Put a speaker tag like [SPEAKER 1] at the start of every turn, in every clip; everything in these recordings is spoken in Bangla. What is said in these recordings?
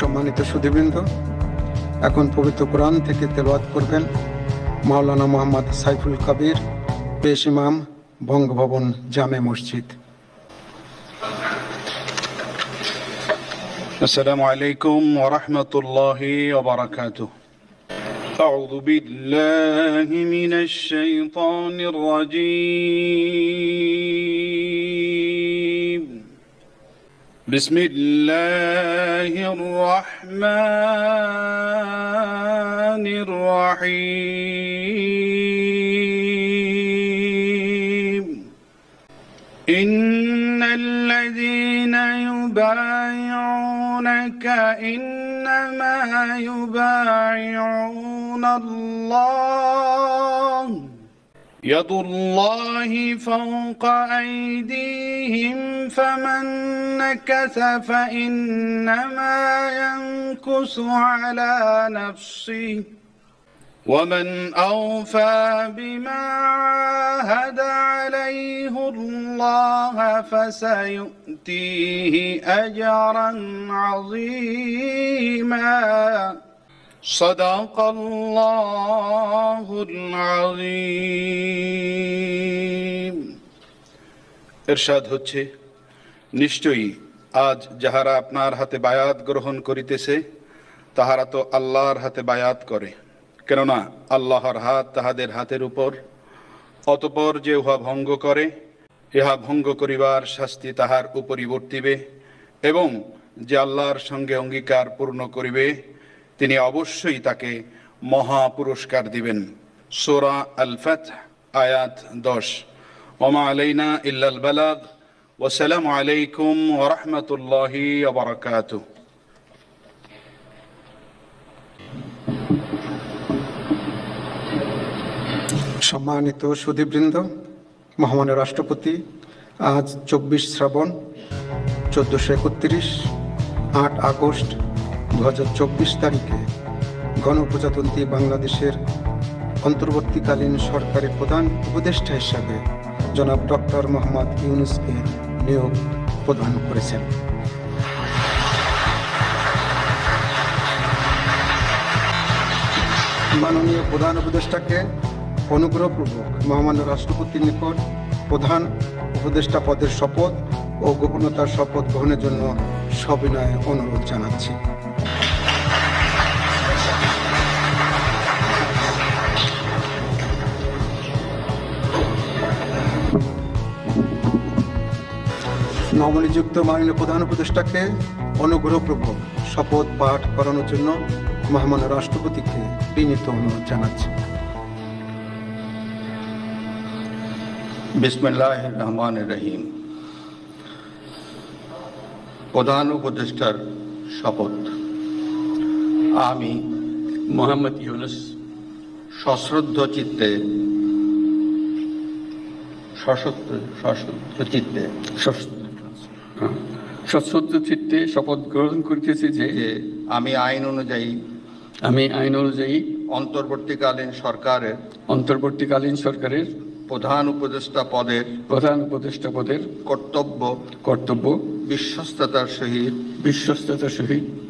[SPEAKER 1] সম্মানিত সুধীবৃন্দ, এখন পবিত্র কোরআন থেকে তেলাওয়াত করবেন মাওলানা মোহাম্মদ সাইফুল কবির, পেশ ইমাম, বঙ্গভবন জামে মসজিদ।
[SPEAKER 2] আসসালামু আলাইকুম ওয়া রাহমাতুল্লাহি ওয়া বারাকাতুহু। আউযু বিল্লাহি মিনাশ শাইতানির রাজীম। বিসমিল্লাহির রাহমানির রাহিম। ইন্নাল্লাযীনা ইউবাইউনাকা ইন্নামা ইউবাইউনাল্লাহ ইয়াদুল্লাহি ফাওকা আইদিহিম ফামান নাকাসা ফাইন্নামা ইয়ানকুসু আলা নাফসিহি ومن أوفى بما عاهد عليه الله فسيؤتيه أجرا عظيما صدق الله العظيم। ইরশাদ হচ্ছে, নিশ্চয়ই আজ যাহারা আপনার হাতে বায়াত গ্রহণ করিতেছে তাহারা তো আল্লাহর হাতে বায়াত করে, কেননা আল্লাহর হাত তাহাদের হাতের উপর। অতঃপর যে উহা ভঙ্গ করে, ইহা ভঙ্গ করিবার শাস্তি তাহার উপরই বর্তিবে, এবং যে আল্লাহর সঙ্গে অঙ্গীকার পূর্ণ করিবে তিনি অবশ্যই তাকে মহা পুরস্কার দিবেন। সূরা আল ফাতহ আয়াত 10। ওমা আলাইনা ইল্লাল বালাগ। ওয়াসসালামু আলাইকুম ওয়া রাহমাতুল্লাহি ওয়া বারাকাতুহু।
[SPEAKER 1] সম্মানিত সুধীবৃন্দ, মহামান্য রাষ্ট্রপতি আজ 24 শ্রাবণ 1431 8 আগস্ট 2024 তারিখে গণপ্রজাতন্ত্রী বাংলাদেশের অন্তর্বর্তীকালীন সরকারের প্রধান উপদেষ্টা হিসাবে জনাব ডক্টর মোহাম্মদ ইউনূসকে নিয়োগ প্রদান করেছেন। মাননীয় প্রধান উপদেষ্টাকে অনুগ্রহপূর্বক মহামান্য রাষ্ট্রপতির নিকট প্রধান উপদেষ্টা পদের শপথ ও গোপনীয়তার শপথ গ্রহণের জন্য সবিনয়ে অনুরোধ জানাচ্ছি। নবনিযুক্ত মাননীয় প্রধান উপদেষ্টাকে অনুগ্রহপূর্বক শপথ পাঠ করানোর জন্য মহামান্য রাষ্ট্রপতিকে বিনীত অনুরোধ জানাচ্ছি।
[SPEAKER 3] বিসমিল্লাহির রহমানির রহিম। প্রধান উপদেষ্টার শপথ। আমি মোহাম্মদ ইউনূস সশ্রদ্ধ চিত্তে
[SPEAKER 4] শপথ গ্রহণ করিতেছি যে
[SPEAKER 3] আমি আইন অনুযায়ী অন্তর্বর্তীকালীন সরকারের প্রধান উপদেষ্টা পদের কর্তব্য বিশ্বস্ততার সহিত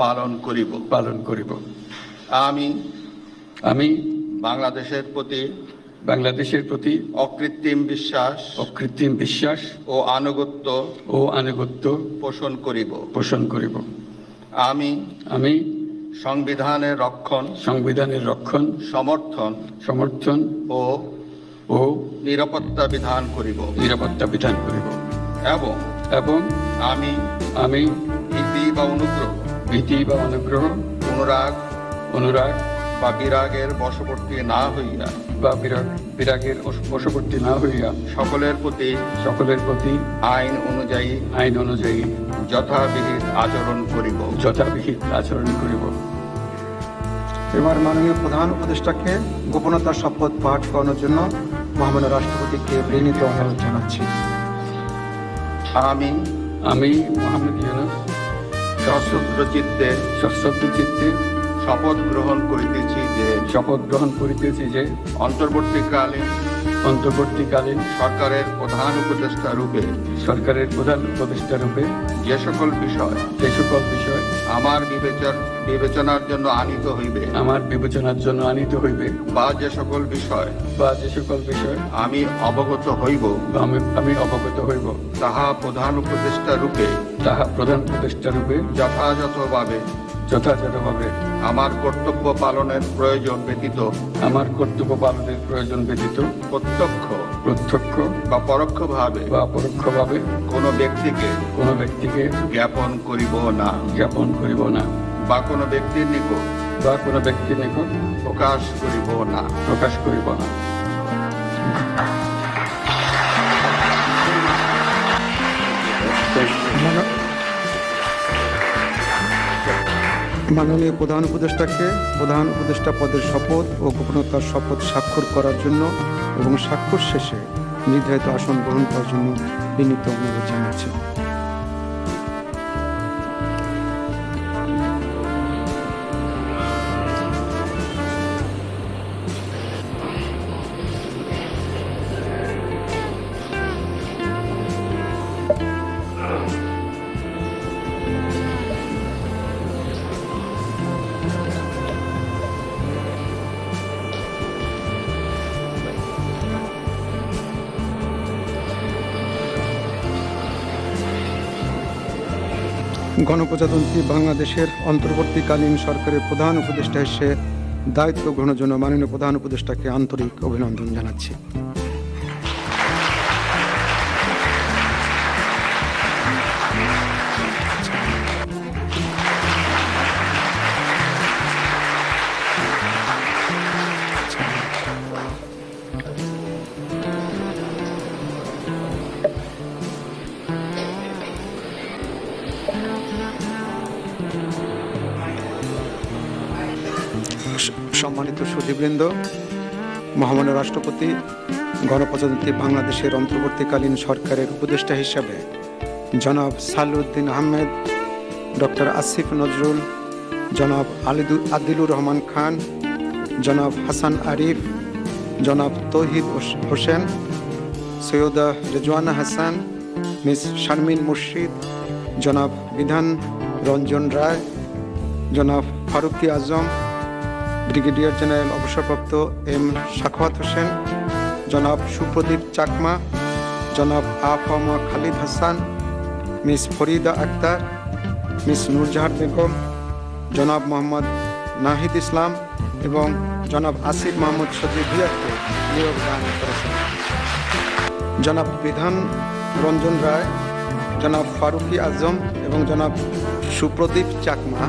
[SPEAKER 3] পালন করিব। আমি বাংলাদেশের প্রতি অকৃত্রিম বিশ্বাস ও আনুগত্য পোষণ করিব। আমি সংবিধানের রক্ষণ সমর্থন ও নিরাপত্তা বিধান করিব এবং আমি ভীতি বা অনুগ্রহ অনুরাগ বা বিরাগের বশবর্তী না হইয়া সকলের প্রতি আইন অনুযায়ী যথাবিহিত আচরণ করিব।
[SPEAKER 1] এবার মাননীয় প্রধান উপদেষ্টাকে গোপনীয়তার শপথ পাঠ করানোর জন্য মহামান্য রাষ্ট্রপতিকে বিনীত অনুরোধ জানাচ্ছি।
[SPEAKER 3] আমি মোহাম্মদ ইউনূস সশ্রদ্ধ চিত্তে শপথ গ্রহণ করিতেছি যে অন্তর্বর্তীকালীন অন্তর্বর্তীকালীন
[SPEAKER 2] সরকারের প্রধান উপদেষ্টা রূপে যে সকল বিষয় আমার বিবেচনার জন্য আনিত হইবে বা যে সকল বিষয় আমি অবগত হইব তাহা প্রধান উপদেষ্টা রূপে যথাযথভাবে আমার কর্তব্য পালনের প্রয়োজন ব্যতীত প্রত্যক্ষ বা পরোক্ষভাবে কোনো ব্যক্তিকে জ্ঞাপন করিব না বা কোনো ব্যক্তির নিকট প্রকাশ করিব না।
[SPEAKER 1] মাননীয় প্রধান উপদেষ্টাকে প্রধান উপদেষ্টা পদের শপথ ও গোপনতার শপথ স্বাক্ষর করার জন্য এবং স্বাক্ষর শেষে নির্ধারিত আসন গ্রহণ করার জন্য বিনীত অনুরোধ জানাচ্ছি। গণপ্রজাতন্ত্রী বাংলাদেশের অন্তর্বর্তীকালীন সরকারের প্রধান উপদেষ্টা হিসেবে দায়িত্ব গ্রহণের জন্য মাননীয় প্রধান উপদেষ্টাকে আন্তরিক অভিনন্দন জানাচ্ছি। সম্মানিত সুধীবৃন্দ, মহামান্য রাষ্ট্রপতি গণপ্রজাতন্ত্রী বাংলাদেশের অন্তর্বর্তীকালীন সরকারের উপদেষ্টা হিসাবে জনাব সালাউদ্দিন আহমেদ, ডক্টর আসিফ নজরুল, জনাব আদিলুর রহমান খান, জনাব হাসান আরিফ, জনাব তৌহিদ হোসেন, সৈয়দা রেজওয়ানা হাসান, মিস শারমিন মুর্শিদ, জনাব বিধান রঞ্জন রায়, জনাব ফারুকি আজম, ব্রিগেডিয়ার জেনারেল অবসরপ্রাপ্ত এম সাখাওয়াত হোসেন, জনাব সুপ্রদীপ চাকমা, জনাব আফম খালিদ হাসান, মিস ফরিদা আক্তার, মিস নূরজাহান বেগম, জনাব মোহাম্মদ নাহিদ ইসলাম এবং জনাব আসিফ মাহমুদ সজিব ভুঁইয়াকে নিয়োগ দান করেছেন। জনাব বিধান রঞ্জন রায়, জনাব ফারুকি আজম এবং জনাব সুপ্রদীপ চাকমা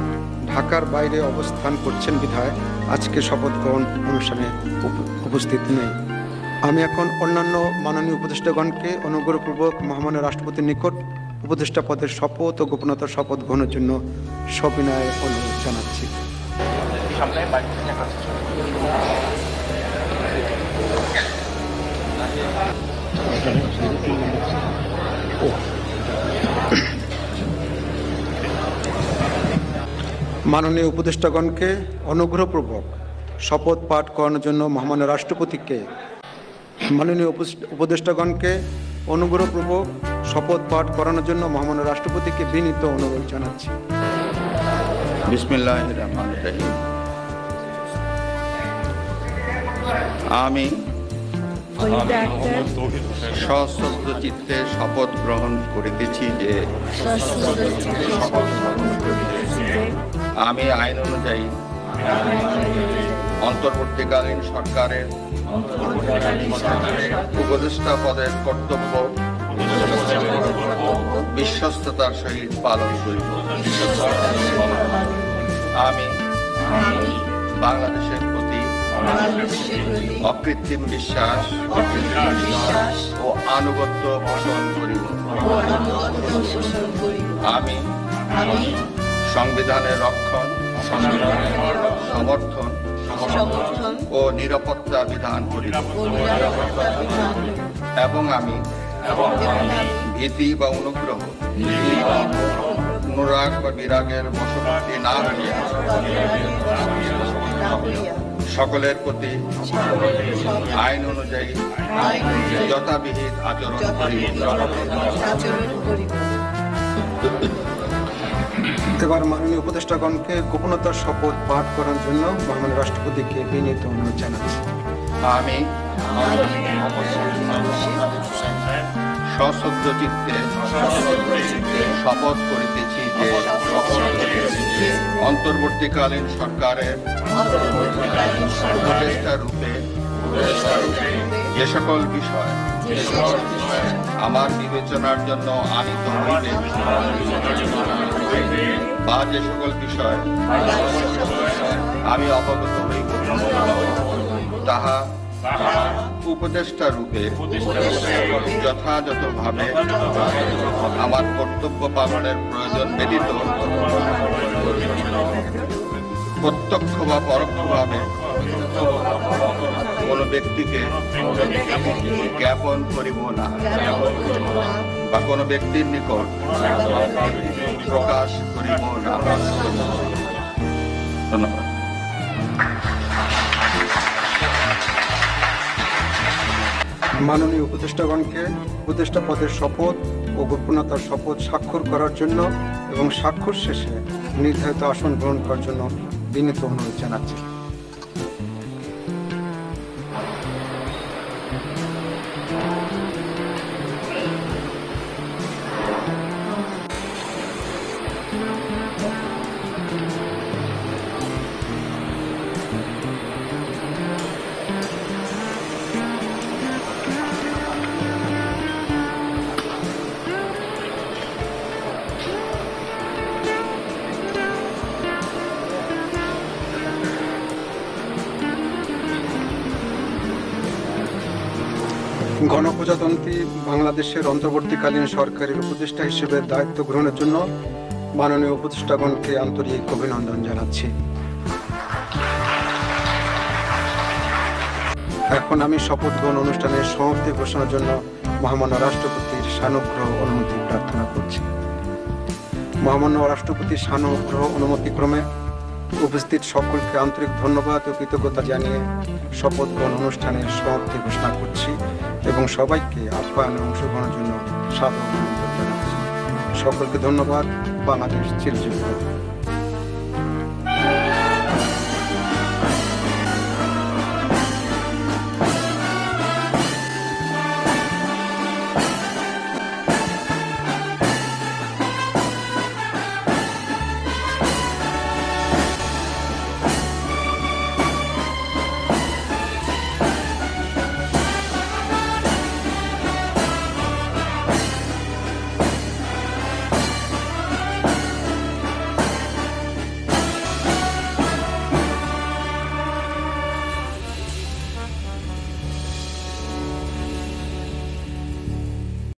[SPEAKER 1] ঢাকার বাইরে অবস্থান করছেন বিধায় আজকে শপথ গ্রহণ অনুষ্ঠানে উপস্থিত নেই। আমি এখন অন্যান্য মাননীয় উপদেষ্টাগণকে অনুগ্রহপূর্বক মহামান্য রাষ্ট্রপতির নিকট উপদেষ্টা পদের শপথ ও গোপনতার শপথ গ্রহণের জন্য সবিনয়ে অনুরোধ জানাচ্ছি। মাননীয় উপদেষ্টাগণকে অনুগ্রহপূর্বক শপথ পাঠ করানোর জন্য মহামান্য রাষ্ট্রপতিকে মাননীয় উপদেষ্টাগণকে অনুগ্রহপূর্বক শপথ পাঠ করানোর জন্য মহামান্য রাষ্ট্রপতিকে বিনীত অনুরোধ জানাচ্ছি।
[SPEAKER 2] বিসমিল্লাহির রহমানির রহিম। আমি সশ্রদ্ধ চিত্তে শপথ গ্রহণ করিতেছি যে আমি আইন অনুযায়ী অন্তর্বর্তীকালীন সরকারের উপদেষ্টা পদের কর্তব্য বিশ্বস্ততার সহিত পালন করিব। আমি বাংলাদেশের প্রতি অকৃত্রিম বিশ্বাস ও আনুগত্য পোষণ করিব। আমি সংবিধানের রক্ষণ, সমর্থন ও নিরাপত্তা বিধান করিব এবং আমি ভীতি বা অনুগ্রহ, অনুরাগ বা বিরাগের বশবর্তী না হইয়া
[SPEAKER 3] সকলের প্রতি আইন অনুযায়ী যথাবিহিত আচরণ করিব।
[SPEAKER 1] এবার মাননীয় উপদেষ্টাগণকে গোপনতার শপথ পাঠ করার জন্য মহামান্য রাষ্ট্রপতিকে বিনীত অনুরোধ জানাচ্ছি।
[SPEAKER 3] আমি সশ্রদ্ধ চিত্তে শপথ করিতেছি যে অন্তর্বর্তীকালীন সরকারের উপদেষ্টা রূপে যে সকল বিষয় আমার বিবেচনার জন্য আনিত হইবে বা যে সকল বিষয় আমি অবগত হইব, তাহা উপদেষ্টা রূপে যথাযথভাবে আমার কর্তব্য পালনের প্রয়োজন ব্যতীত প্রত্যক্ষ বা পরোক্ষভাবে কোনো ব্যক্তিকে জ্ঞাপন করিব না বা কোনো ব্যক্তির নিকট প্রকাশ করিব না। ধন্যবাদ।
[SPEAKER 1] মাননীয় উপদেষ্টাগণকে উপদেষ্টা পদের শপথ ও গোপনতার শপথ স্বাক্ষর করার জন্য এবং স্বাক্ষর শেষে নির্ধারিত আসন গ্রহণ করার জন্য বিনীত অনুরোধ জানাচ্ছি। গণপ্রজাতন্ত্রী বাংলাদেশের অন্তর্বর্তীকালীন সরকারের উপদেষ্টা হিসেবে দায়িত্ব গ্রহণের জন্য মাননীয় উপদেষ্টাগণকে আন্তরিক অভিনন্দন জানাচ্ছি। এখন আমি শপথ গ্রহণ অনুষ্ঠানের সমাপ্তি ঘোষণার জন্য মহামান্য রাষ্ট্রপতির সানুগ্রহ অনুমতি প্রার্থনা করছি। মহামান্য রাষ্ট্রপতির সানুগ্রহ অনুমতিক্রমে উপস্থিত সকলকে আন্তরিক ধন্যবাদ ও কৃতজ্ঞতা জানিয়ে শপথ গ্রহণ অনুষ্ঠানের সমাপ্তি ঘোষণা করছি এবং সবাইকে আপ্যায়নে অংশগ্রহণের জন্য সাদর অনুরোধ জানাচ্ছি। সকলকে ধন্যবাদ। বাংলাদেশ চিরজীবী হোক।